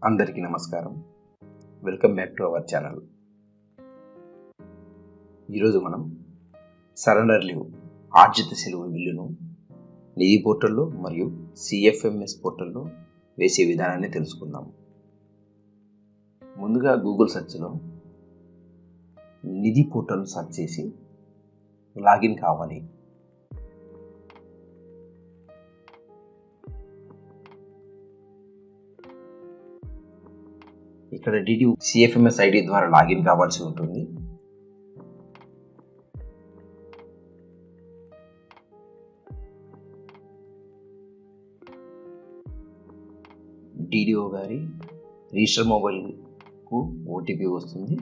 అందరికీ నమస్కారం. Welcome back to our channel. ఈరోజు మనం సరెండర్ లీవ్ ఆర్జిత సెలవు బిల్లును నిధి పోర్టల్లో మరియు సిఎఫ్ఎంఎస్ పోర్టల్లో వేసే విధానాన్ని తెలుసుకుందాం. ముందుగా గూగుల్ సెర్చ్లో నిధి పోర్టల్ సెర్చ్ చేసి లాగిన్ కావాలి. ఇక్కడ డిడి సిఎఫ్ఎంఎస్ ఐడి ద్వారా లాగిన్ కావాల్సి ఉంటుంది. డిడిఓ గారి రిజిస్టర్ మొబైల్కు ఓటీపీ వస్తుంది.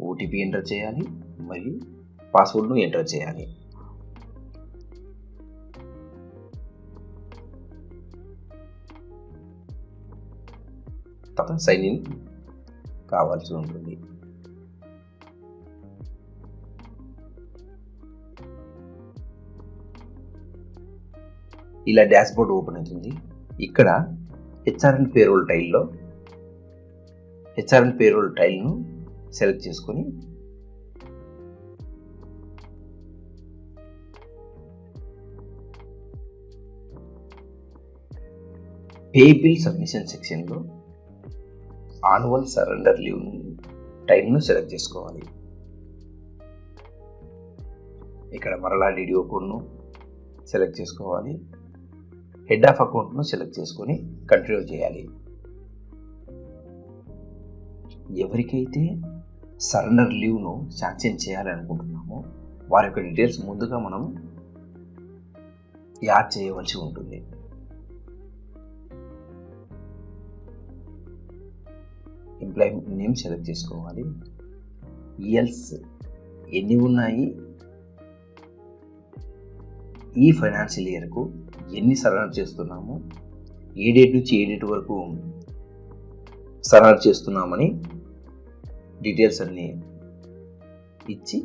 ఓటీపీ ఎంటర్ చేయాలి మరియు పాస్వర్డ్ను ఎంటర్ చేయాలి. తర్వాత సైన్ ఇన్ కావాల్సి ఉంటుంది. ఇలా డాష్బోర్డ్ ఓపెన్ అవుతుంది. ఇక్కడ హెచ్ఆర్ఎన్ పేరోల్ టైల్లో హెచ్ఆర్ఎన్ పేరోల్ టైల్ను సెలెక్ట్ చేసుకొని పే బిల్ సబ్మిషన్ సెక్షన్లో యాన్యువల్ సరెండర్ లీవ్ టైంను సెలెక్ట్ చేసుకోవాలి. ఇక్కడ మరలా డిడిఓ కోడ్ను సెలెక్ట్ చేసుకోవాలి. హెడ్ ఆఫ్ అకౌంట్ను సెలెక్ట్ చేసుకొని కంటిన్యూ చేయాలి. ఎవరికైతే సరెండర్ లీవ్ను శాంక్షన్ చేయాలనుకుంటున్నామో వారి యొక్క డీటెయిల్స్ ముందుగా మనం యాడ్ చేయవలసి ఉంటుంది. ఎంప్లాయీ నేమ్ సెలెక్ట్ చేసుకోవాలి. ఈఎల్స్ ఎన్ని ఉన్నాయి, ఈ ఫైనాన్షియల్ ఇయర్కు ఎన్ని సరెండర్ చేస్తున్నాము, ఏ డేట్ నుంచి ఏ డేట్ వరకు సరెండర్ చేస్తున్నామని డీటెయిల్స్ అన్నీ ఇచ్చి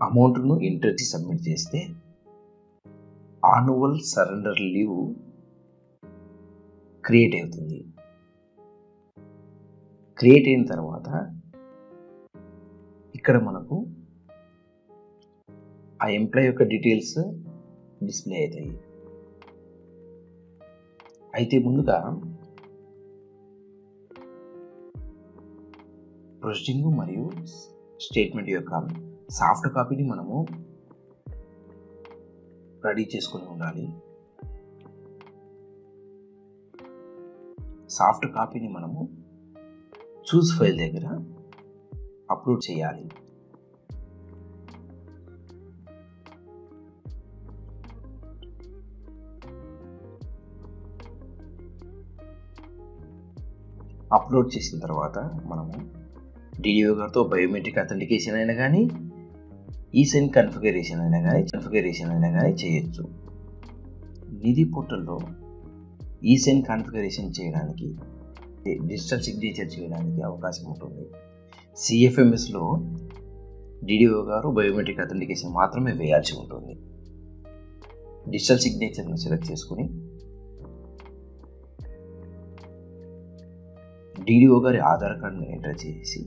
అమౌంట్ను ఎంటర్ చేసి సబ్మిట్ చేస్తే యాన్యువల్ సరెండర్ లీవ్ క్రియేట్ అవుతుంది. క్రియేట్ అయిన తర్వాత ఇక్కడ మనకు ఆ ఎంప్లాయీ యొక్క డీటెయిల్స్ డిస్ప్లే అవుతాయి. అయితే ముందుగా ప్రొసీడింగ్ మరియు స్టేట్మెంట్ యొక్క సాఫ్ట్ కాపీని మనము రెడీ చేసుకొని ఉండాలి. సాఫ్ట్ కాపీని మనము చూస్ ఫైల్ దగ్గర అప్లోడ్ చేయాలి. అప్లోడ్ చేసిన తర్వాత మనము డిడిఓ గారితో బయోమెట్రిక్ అథెంటికేషన్ అయినా కానీ ఈసైన్ కన్ఫిగరేషన్ అయినా కానీ చేయొచ్చు. నిధి పోర్టల్లో ఈసైన్ కాన్ఫిగరేషన్ చేయడానికి, డిజిటల్ సిగ్నేచర్ చేయడానికి అవకాశం ఉంటుంది. సిఎఫ్ఎంఎస్లో డిడిఓ గారు బయోమెట్రిక్ అథెంటికేషన్ మాత్రమే వేయాల్సి ఉంటుంది. డిజిటల్ సిగ్నేచర్ను సెలెక్ట్ చేసుకుని డిడిఓ గారి ఆధార్ కార్డును ఎంటర్ చేసి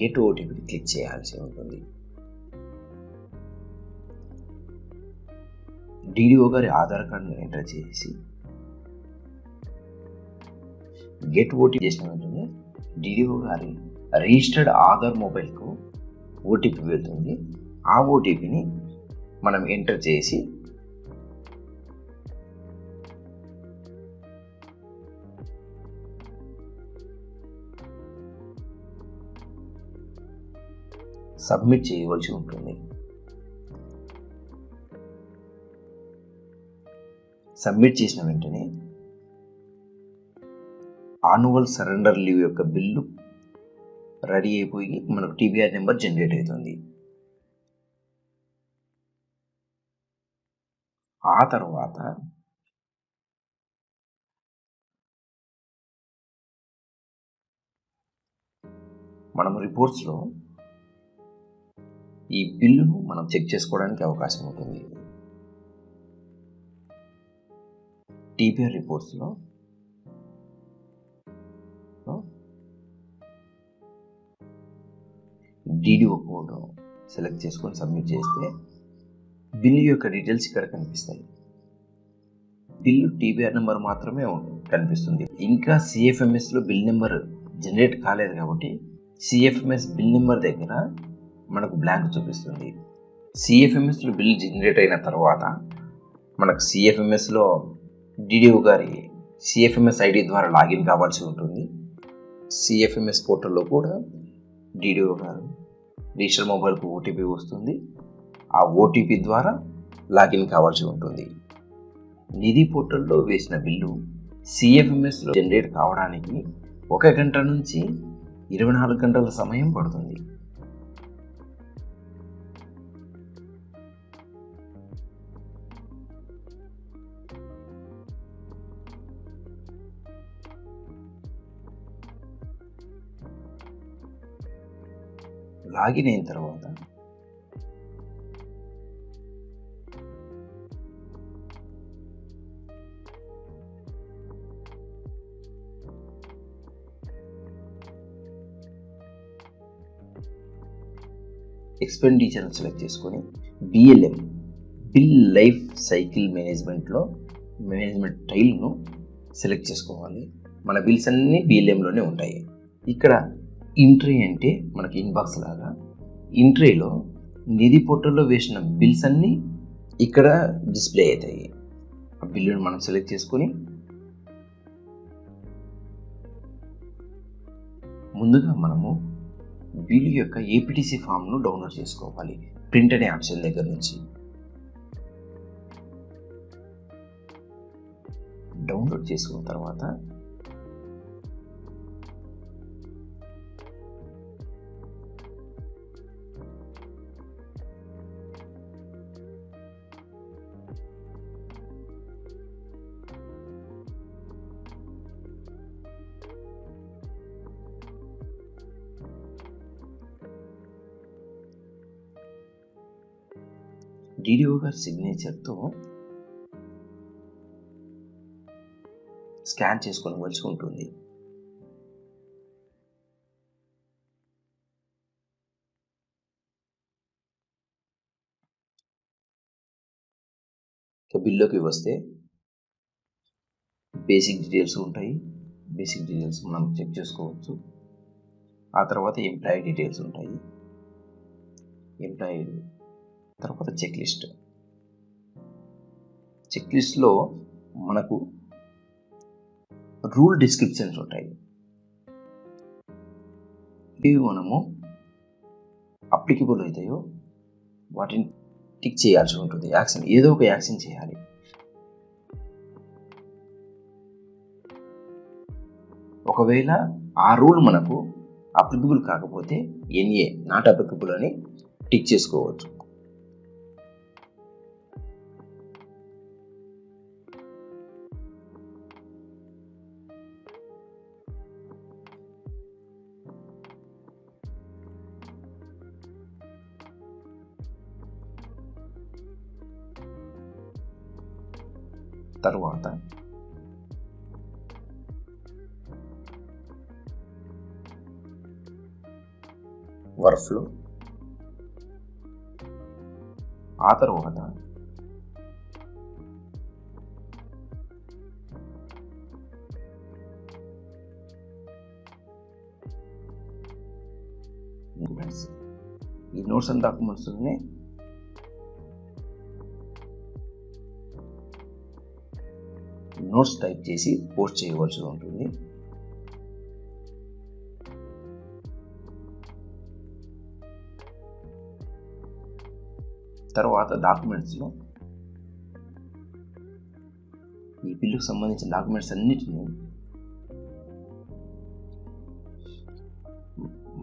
గెట్ ఓటీపీని క్లిక్ చేయాల్సి ఉంటుంది. డిడిఓ గారి ఆధార్ కార్డును ఎంటర్ చేసి గెట్ ఓటీపీ చేసిన వెంటనే డిడిఓ గారి రిజిస్టర్డ్ ఆధార్ మొబైల్కు ఓటీపీ వెళ్తుంది. ఆ ఓటీపీని మనం ఎంటర్ చేసి సబ్మిట్ చేయవలసి ఉంటుంది. సబ్మిట్ చేసిన వెంటనే యాన్యువల్ సరెండర్ లీవ్ యొక్క బిల్లు రెడీ అయిపోయి మనకు టీబీఆర్ నెంబర్ జనరేట్ అవుతుంది. ఆ తర్వాత మనం రిపోర్ట్స్లో ఈ బిల్లును మనం చెక్ చేసుకోవడానికి అవకాశం ఉంటుంది. టీబీఆర్ రిపోర్ట్స్లో డిడిఓ కోడ్ సెలెక్ట్ చేసుకొని సబ్మిట్ చేస్తే బిల్లు యొక్క డీటెయిల్స్ ఇక్కడ కనిపిస్తాయి. బిల్లు టీబీఆర్ నెంబర్ మాత్రమే కనిపిస్తుంది. ఇంకా సిఎఫ్ఎంఎస్లో బిల్ నెంబర్ జనరేట్ కాలేదు కాబట్టి సిఎఫ్ఎంఎస్ బిల్ నెంబర్ దగ్గర మనకు బ్లాంక్ చూపిస్తుంది. సిఎఫ్ఎంఎస్లో బిల్ జనరేట్ అయిన తర్వాత మనకు సిఎఫ్ఎంఎస్లో డిడిఓ గారి సిఎఫ్ఎంఎస్ ఐడి ద్వారా లాగిన్ కావాల్సి ఉంటుంది. సిఎఫ్ఎంఎస్ పోర్టల్లో కూడా డిడిఓ గారు రిజిస్టర్ మొబైల్కు ఓటీపీ వస్తుంది. ఆ ఓటీపీ ద్వారా లాగిన్ కావాల్సి ఉంటుంది. నిధి పోర్టల్లో వేసిన బిల్లు సిఎఫ్ఎంఎస్లో జనరేట్ కావడానికి 1 గంట నుంచి 24 గంటల సమయం పడుతుంది. లాగిన్ అయిన తర్వాత ఎక్స్పెండిచర్ సెలెక్ట్ చేసుకొని BLM bill life cycle management టైల్ను సెలెక్ట్ చేసుకోవాలి. మన బిల్స్ అన్నీ బిఎల్ఎంలోనే ఉంటాయి. ఇక్కడ ఇంట్రీ అంటే మనకి ఇన్బాక్స్ లాగా, ఇంట్రీలో నిధి పోర్టల్లో వేసిన బిల్స్ అన్నీ ఇక్కడ డిస్ప్లే అవుతాయి. ఆ బిల్లును మనం సెలెక్ట్ చేసుకొని ముందుగా మనము బిల్లు యొక్క ఏపీటీసీ ఫామ్ను డౌన్లోడ్ చేసుకోవాలి. ప్రింట్ అనే ఆప్షన్ దగ్గర నుంచి డౌన్లోడ్ చేసుకున్న తర్వాత డిడిఓ గారి సిగ్నేచర్తో స్కాన్ చేసుకోవలసి ఉంటుంది. బిల్లుకి వస్తే బేసిక్ డీటెయిల్స్ ఉంటాయి. బేసిక్ డీటెయిల్స్ మనం చెక్ చేసుకోవచ్చు. ఆ తర్వాత ఎంప్లాయీ డీటెయిల్స్ ఉంటాయి. ఎంప్లాయీ తర్వాత చెక్ లిస్ట్లో మనకు రూల్ డిస్క్రిప్షన్స్ ఉంటాయి. ఇవి మనము అప్లికబుల్ అవుతాయో వాటిని టిక్ చేయాల్సి ఉంటుంది. యాక్షన్ ఏదో ఒక యాక్షన్ చేయాలి. ఒకవేళ ఆ రూల్ మనకు అప్లికబుల్ కాకపోతే ఎన్ఏ నాట్ అప్లికబుల్ అని టిక్ చేసుకోవచ్చు. తర్వాత వర్క్ఫ్లో, ఆ తర్వాత డాక్యుమెంట్స్. ఈ నోట్స్ అండ్ డాక్యుమెంట్స్లోనే నోట్స్ టైప్ చేసి పోస్ట్ చేయవలసి ఉంటుంది. తర్వాత డాక్యుమెంట్స్లో ఈ బిల్లుకు సంబంధించిన డాక్యుమెంట్స్ అన్నిటిని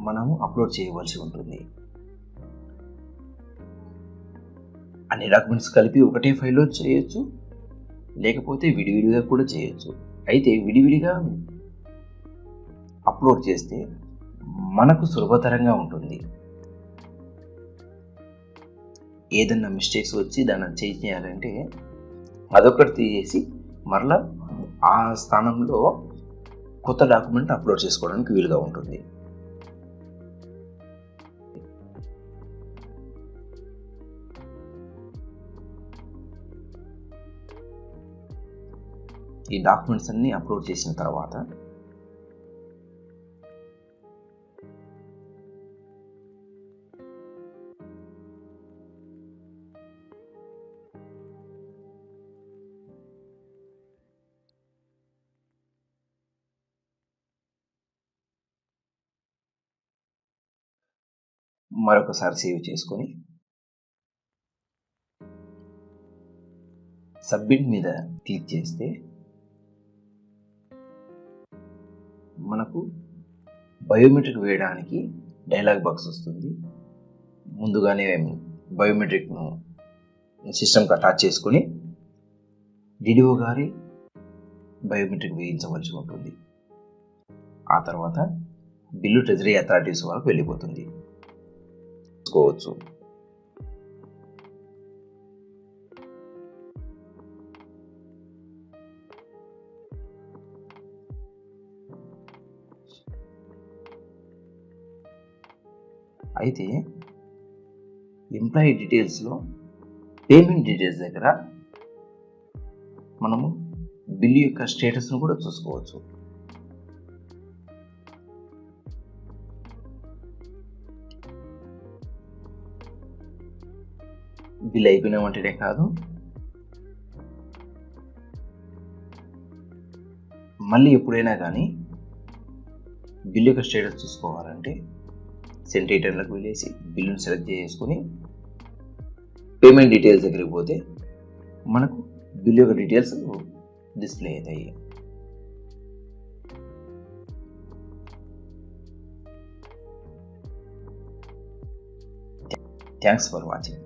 మనము అప్లోడ్ చేయవలసి ఉంటుంది. అన్ని డాక్యుమెంట్స్ కలిపి ఒకటే ఫైల్లో చేయొచ్చు, లేకపోతే విడివిడిగా కూడా చేయొచ్చు. అయితే విడివిడిగా అప్లోడ్ చేస్తే మనకు సులభతరంగా ఉంటుంది. ఏదన్నా మిస్టేక్స్ వచ్చి దాన్ని చేంజ్ చేయాలంటే అదొకటి తీసేసి మరలా ఆ స్థానంలో కొత్త డాక్యుమెంట్ అప్లోడ్ చేసుకోవడానికి వీలుగా ఉంటుంది. ఈ డాక్యుమెంట్స్ అన్నీ అప్లోడ్ చేసిన తర్వాత మరొకసారి సేవ్ చేసుకొని సబ్మిట్ మీద క్లిక్ చేస్తే మనకు బయోమెట్రిక్ వేయడానికి డైలాగ్ బాక్స్ వస్తుంది. ముందుగానే బయోమెట్రిక్ను సిస్టమ్కి అటాచ్ చేసుకొని డిడిఓ గారి బయోమెట్రిక్ వేయించవలసి ఉంటుంది. ఆ తర్వాత బిల్లు ట్రెజరీ అథారిటీస్ వరకు వెళ్ళిపోతుంది. చూసుకోవచ్చు. అయితే ఎంప్లాయీ డీటెయిల్స్లో పేమెంట్ డీటెయిల్స్ దగ్గర మనము బిల్లు యొక్క స్టేటస్ను కూడా చూసుకోవచ్చు. బిల్ అయిపోయిన వెంటనే కాదు, మళ్ళీ ఎప్పుడైనా కానీ బిల్ యొక్క స్టేటస్ చూసుకోవాలంటే సెంట్ ఐటెంలకు వెళ్ళేసి బిల్లును సెలెక్ట్ చేసుకొని పేమెంట్ డీటెయిల్స్ దగ్గరికి పోతే మనకు బిల్ యొక్క డీటెయిల్స్ డిస్ప్లే అవుతాయి. Thanks for watching.